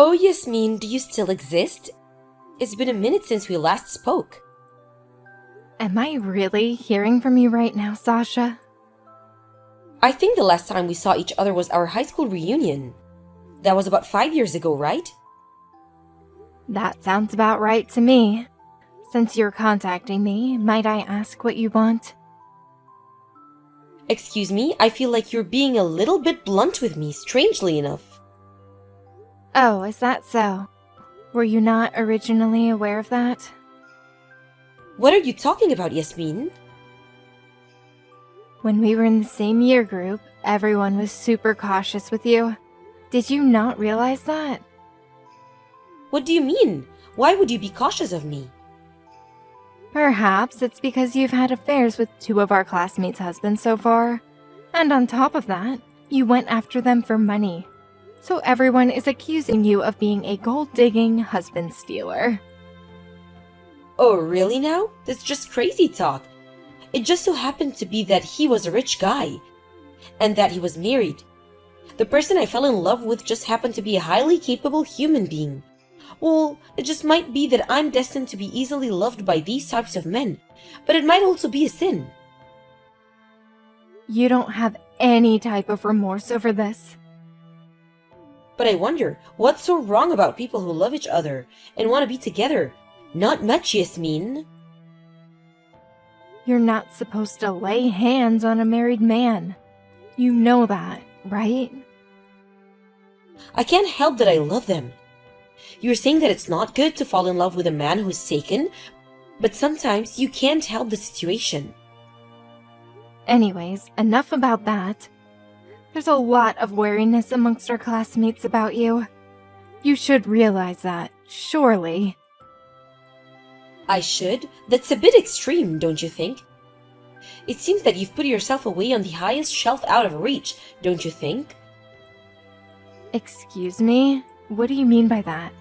Oh, Yasmin, do you still exist? It's been a minute since we last spoke. Am I really hearing from you right now, Sasha? I think the last time we saw each other was our high school reunion. That was about 5 years ago, right? That sounds about right to me. Since you're contacting me, might I ask what you want? Excuse me, I feel like you're being a little bit blunt with me, strangely enough. Oh, is that so? Were you not originally aware of that? What are you talking about, Yasmin? When we were in the same year group, everyone was super cautious with you. Did you not realize that? What do you mean? Why would you be cautious of me? Perhaps it's because you've had affairs with two of our classmates' husbands so far. And on top of that, you went after them for money. So everyone is accusing you of being a gold-digging husband stealer. Oh, really now? That's just crazy talk. It just so happened to be that he was a rich guy, and that he was married. The person I fell in love with just happened to be a highly capable human being. Well, it just might be that I'm destined to be easily loved by these types of men, but it might also be a sin. You don't have any type of remorse over this. But I wonder, what's so wrong about people who love each other and want to be together? Not much, Yasmin. You're not supposed to lay hands on a married man. You know that, right? I can't help that I love them. You're saying that it's not good to fall in love with a man who's taken, but sometimes you can't help the situation. Anyways, enough about that. There's a lot of wariness amongst our classmates about you. You should realize that, surely. I should? That's a bit extreme, don't you think? It seems that you've put yourself away on the highest shelf out of reach, don't you think? Excuse me? What do you mean by that?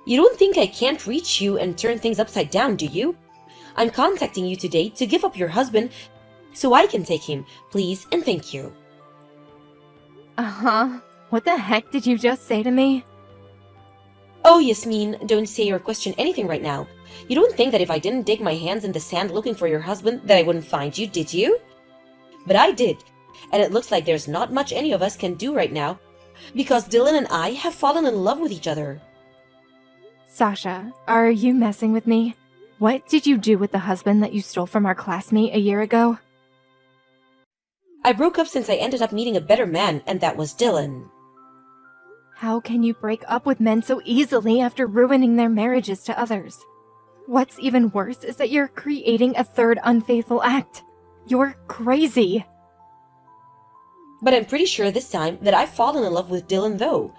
You don't think I can't reach you and turn things upside down, do you? I'm contacting you today to give up your husband so I can take him, please and thank you. Uh-huh. What the heck did you just say to me? Oh, Yasmin, don't say or question anything right now. You don't think that if I didn't dig my hands in the sand looking for your husband that I wouldn't find you, did you? But I did, and it looks like there's not much any of us can do right now because Dylan and I have fallen in love with each other. Sasha, are you messing with me? What did you do with the husband that you stole from our classmate a year ago? I broke up since I ended up meeting a better man, and that was Dylan. How can you break up with men so easily after ruining their marriages to others? What's even worse is that you're creating a third unfaithful act. You're crazy. But I'm pretty sure this time that I've fallen in love with Dylan though.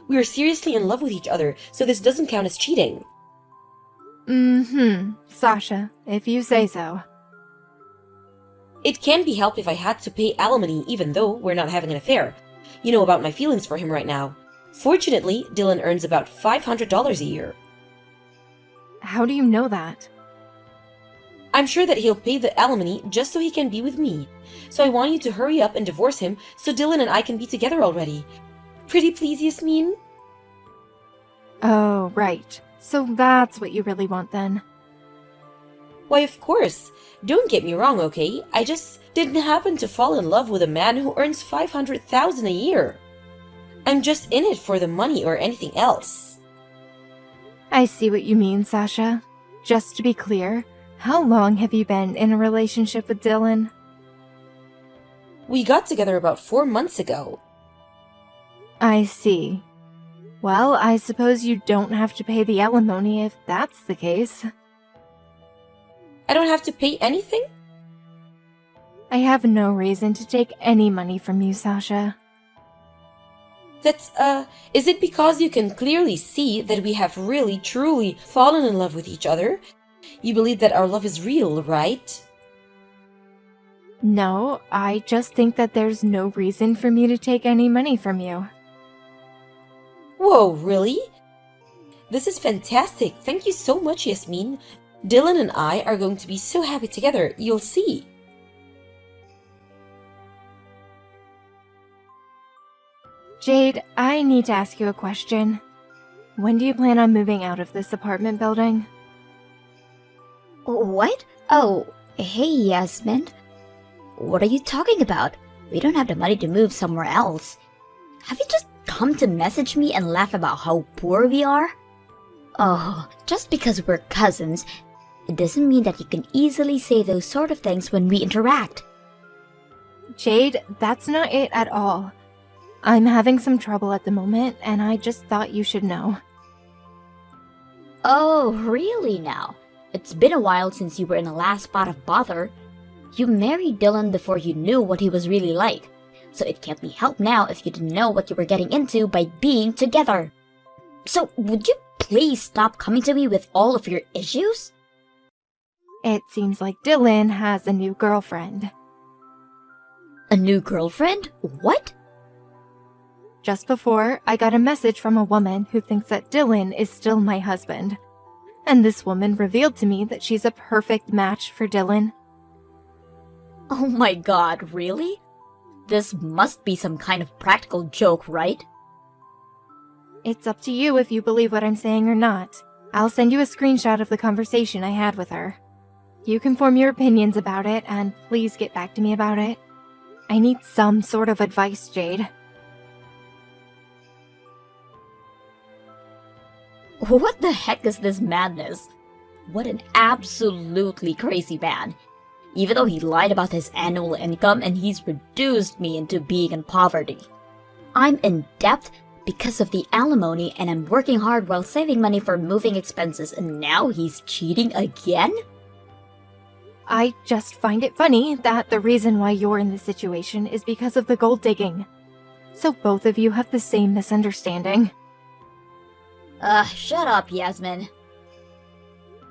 We are seriously in love with each other, so this doesn't count as cheating. Sasha, if you say so. It can't be helped if I had to pay alimony even though we're not having an affair. You know about my feelings for him right now. Fortunately, Dylan earns about $500 a year. How do you know that? I'm sure that he'll pay the alimony just so he can be with me. So I want you to hurry up and divorce him so Dylan and I can be together already. Pretty please, Yasmin? Oh, right. So that's what you really want then. Why, of course. Don't get me wrong, okay? I just didn't happen to fall in love with a man who earns $500,000 a year. I'm just in it for the money or anything else. I see what you mean, Sasha. Just to be clear, how long have you been in a relationship with Dylan? We got together about 4 months ago. I see. Well, I suppose you don't have to pay the alimony if that's the case. I don't have to pay anything? I have no reason to take any money from you, Sasha. Is it because you can clearly see that we have really, truly fallen in love with each other? You believe that our love is real, right? No, I just think that there's no reason for me to take any money from you. Whoa, really? This is fantastic. Thank you so much, Yasmin. Dylan and I are going to be so happy together. You'll see. Jade, I need to ask you a question. When do you plan on moving out of this apartment building? What? Oh, hey, Yasmin. What are you talking about? We don't have the money to move somewhere else. Have you just come to message me and laugh about how poor we are? Oh, just because we're cousins, it doesn't mean that you can easily say those sort of things when we interact. Jade, that's not it at all. I'm having some trouble at the moment, and I just thought you should know. Oh, really now? It's been a while since you were in the last spot of bother. You married Dylan before you knew what he was really like, so it can't be helped now if you didn't know what you were getting into by being together. So, would you please stop coming to me with all of your issues? It seems like Dylan has a new girlfriend. A new girlfriend? What? Just before, I got a message from a woman who thinks that Dylan is still my husband. And this woman revealed to me that she's a perfect match for Dylan. Oh my god, really? This must be some kind of practical joke, right? It's up to you if you believe what I'm saying or not. I'll send you a screenshot of the conversation I had with her. You can form your opinions about it, and please get back to me about it. I need some sort of advice, Jade. What the heck is this madness? What an absolutely crazy man. Even though he lied about his annual income and he's reduced me into being in poverty. I'm in debt because of the alimony and I'm working hard while saving money for moving expenses and now he's cheating again? I just find it funny that the reason why you're in this situation is because of the gold digging. So both of you have the same misunderstanding. Shut up, Yasmin.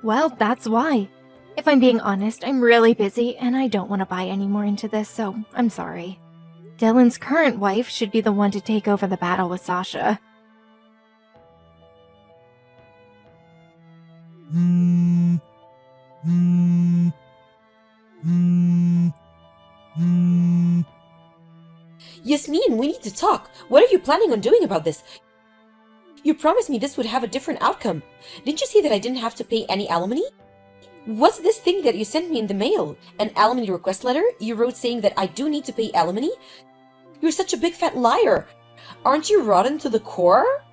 Well, that's why. If I'm being honest, I'm really busy and I don't want to buy any more into this, so I'm sorry. Dylan's current wife should be the one to take over the battle with Sasha. Yasmin, we need to talk. What are you planning on doing about this? You promised me this would have a different outcome. Didn't you see that I didn't have to pay any alimony? What's this thing that you sent me in the mail? An alimony request letter you wrote saying that I do need to pay alimony? You're such a big fat liar. Aren't you rotten to the core?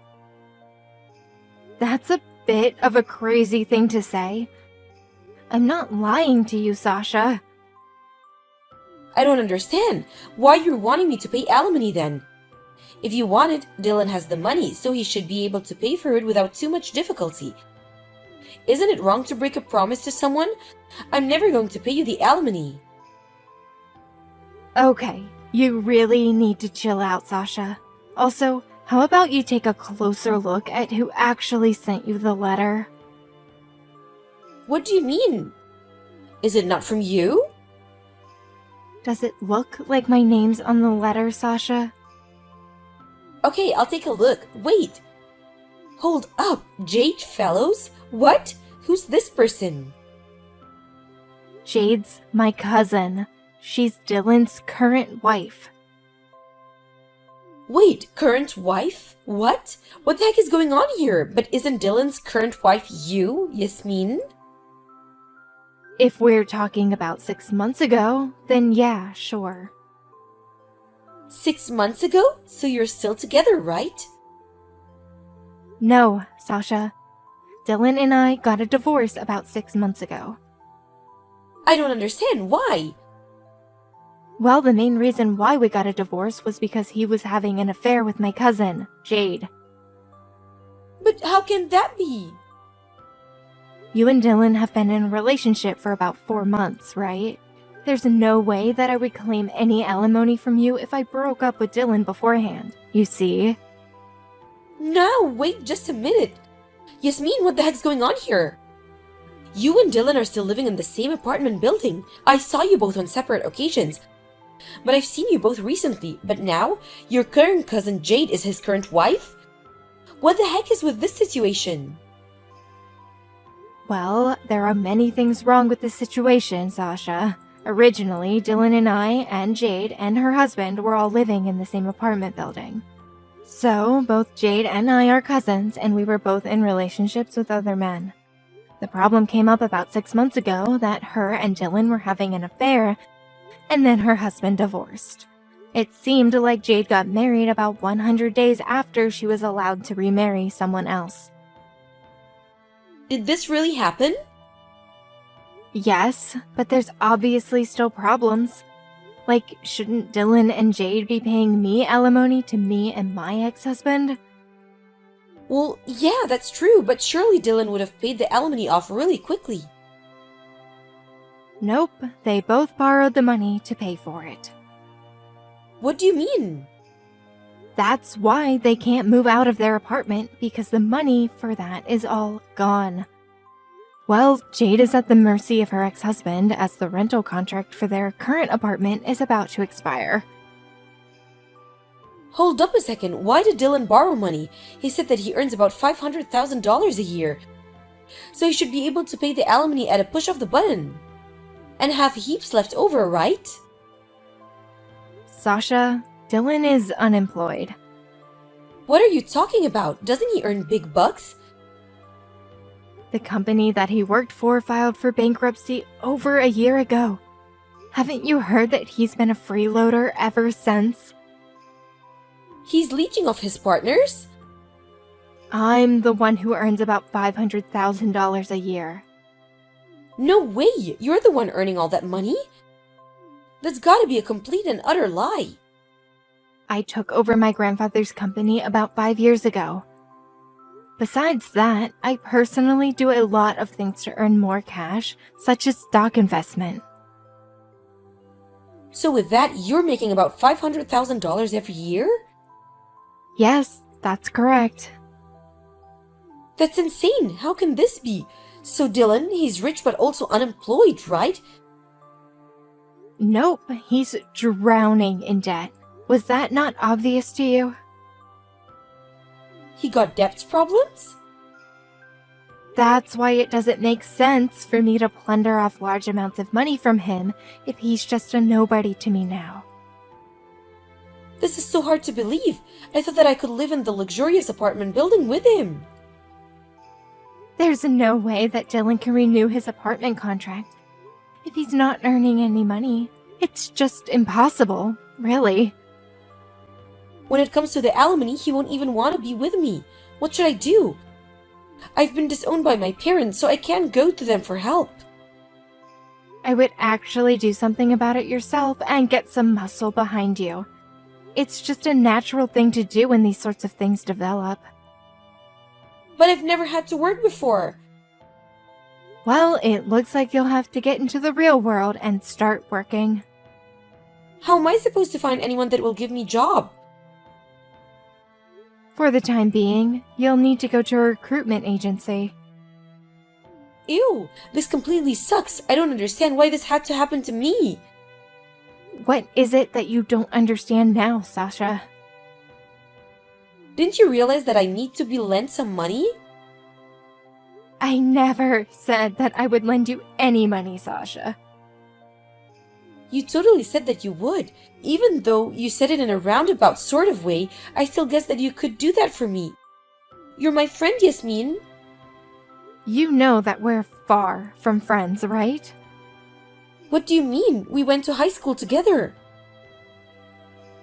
That's a bit of a crazy thing to say. I'm not lying to you, Sasha. I don't understand. Why you're wanting me to pay alimony then? If you want it, Dylan has the money, so he should be able to pay for it without too much difficulty. Isn't it wrong to break a promise to someone? I'm never going to pay you the alimony. Okay, you really need to chill out, Sasha. Also, how about you take a closer look at who actually sent you the letter? What do you mean? Is it not from you? Does it look like my name's on the letter, Sasha? Okay, I'll take a look. Wait. Hold up, Jade Fellows? What? Who's this person? Jade's my cousin. She's Dylan's current wife. Wait, current wife? What? What the heck is going on here? But isn't Dylan's current wife you, Yasmin? If we're talking about 6 months ago, then yeah, sure. 6 months ago? So you're still together, right? No, Sasha. Dylan and I got a divorce about 6 months ago. I don't understand. Why? Well, the main reason why we got a divorce was because he was having an affair with my cousin, Jade. But how can that be? You and Dylan have been in a relationship for about 4 months, right? There's no way that I would claim any alimony from you if I broke up with Dylan beforehand, you see? No, wait just a minute. Yasmin, what the heck's going on here? You and Dylan are still living in the same apartment building. I saw you both on separate occasions. But I've seen you both recently. But now, your current cousin Jade is his current wife? What the heck is with this situation? Well, there are many things wrong with this situation, Sasha. Originally, Dylan and I, and Jade, and her husband were all living in the same apartment building. So, both Jade and I are cousins, and we were both in relationships with other men. The problem came up about 6 months ago that her and Dylan were having an affair, and then her husband divorced. It seemed like Jade got married about 100 days after she was allowed to remarry someone else. Did this really happen? Yes, but there's obviously still problems. Like, shouldn't Dylan and Jade be paying me alimony to me and my ex-husband? Well, yeah, that's true, but surely Dylan would have paid the alimony off really quickly. Nope, they both borrowed the money to pay for it. What do you mean? That's why they can't move out of their apartment, because the money for that is all gone. Well, Jade is at the mercy of her ex-husband as the rental contract for their current apartment is about to expire. Hold up a second, why did Dylan borrow money? He said that he earns about $500,000 a year. So he should be able to pay the alimony at a push of the button. And have heaps left over, right? Sasha, Dylan is unemployed. What are you talking about? Doesn't he earn big bucks? The company that he worked for filed for bankruptcy over a year ago. Haven't you heard that he's been a freeloader ever since? He's leeching off his partners? I'm the one who earns about $500,000 a year. No way! You're the one earning all that money? That's gotta be a complete and utter lie. I took over my grandfather's company about 5 years ago. Besides that, I personally do a lot of things to earn more cash, such as stock investment. So with that, you're making about $500,000 every year? Yes, that's correct. That's insane! How can this be? So Dylan, he's rich but also unemployed, right? Nope, he's drowning in debt. Was that not obvious to you? He got debts problems? That's why it doesn't make sense for me to plunder off large amounts of money from him if he's just a nobody to me now. This is so hard to believe. I thought that I could live in the luxurious apartment building with him. There's no way that Dylan can renew his apartment contract if he's not earning any money. It's just impossible, really. When it comes to the alimony, he won't even want to be with me. What should I do? I've been disowned by my parents, so I can't go to them for help. I would actually do something about it yourself and get some muscle behind you. It's just a natural thing to do when these sorts of things develop. But I've never had to work before. Well, it looks like you'll have to get into the real world and start working. How am I supposed to find anyone that will give me a job? For the time being, you'll need to go to a recruitment agency. Ew, this completely sucks. I don't understand why this had to happen to me. What is it that you don't understand now, Sasha? Didn't you realize that I need to be lent some money? I never said that I would lend you any money, Sasha. You totally said that you would. Even though you said it in a roundabout sort of way, I still guess that you could do that for me. You're my friend, Yasmin. You know that we're far from friends, right? What do you mean? We went to high school together.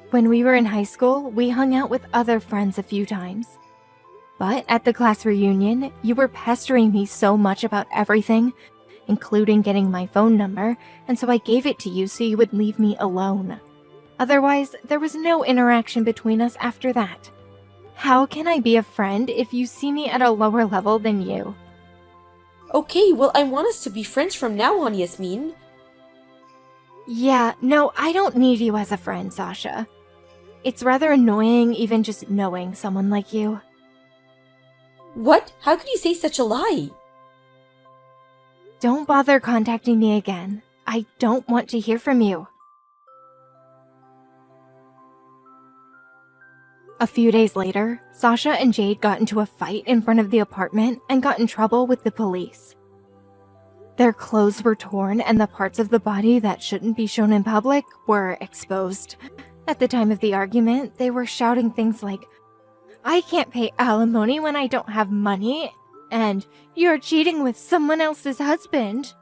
When we were in high school, we hung out with other friends a few times. But at the class reunion, you were pestering me so much about everything, including getting my phone number, and so I gave it to you so you would leave me alone. Otherwise, there was no interaction between us after that. How can I be a friend if you see me at a lower level than you? Okay, well, I want us to be friends from now on, Yasmin. Yeah, no, I don't need you as a friend, Sasha. It's rather annoying even just knowing someone like you. What? How could you say such a lie? Don't bother contacting me again. I don't want to hear from you. A few days later, Sasha and Jade got into a fight in front of the apartment and got in trouble with the police. Their clothes were torn and the parts of the body that shouldn't be shown in public were exposed. At the time of the argument, they were shouting things like, I can't pay alimony when I don't have money, and you're cheating with someone else's husband.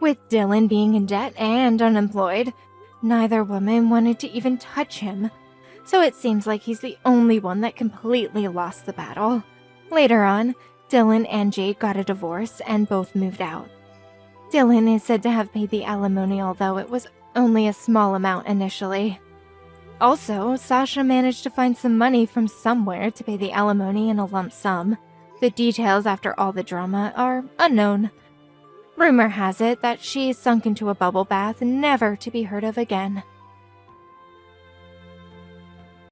With Dylan being in debt and unemployed, neither woman wanted to even touch him, so it seems like he's the only one that completely lost the battle. Later on, Dylan and Jade got a divorce and both moved out. Dylan is said to have paid the alimony, although it was only a small amount initially. Also, Sasha managed to find some money from somewhere to pay the alimony in a lump sum. The details after all the drama are unknown. Rumor has it that she sunk into a bubble bath, never to be heard of again.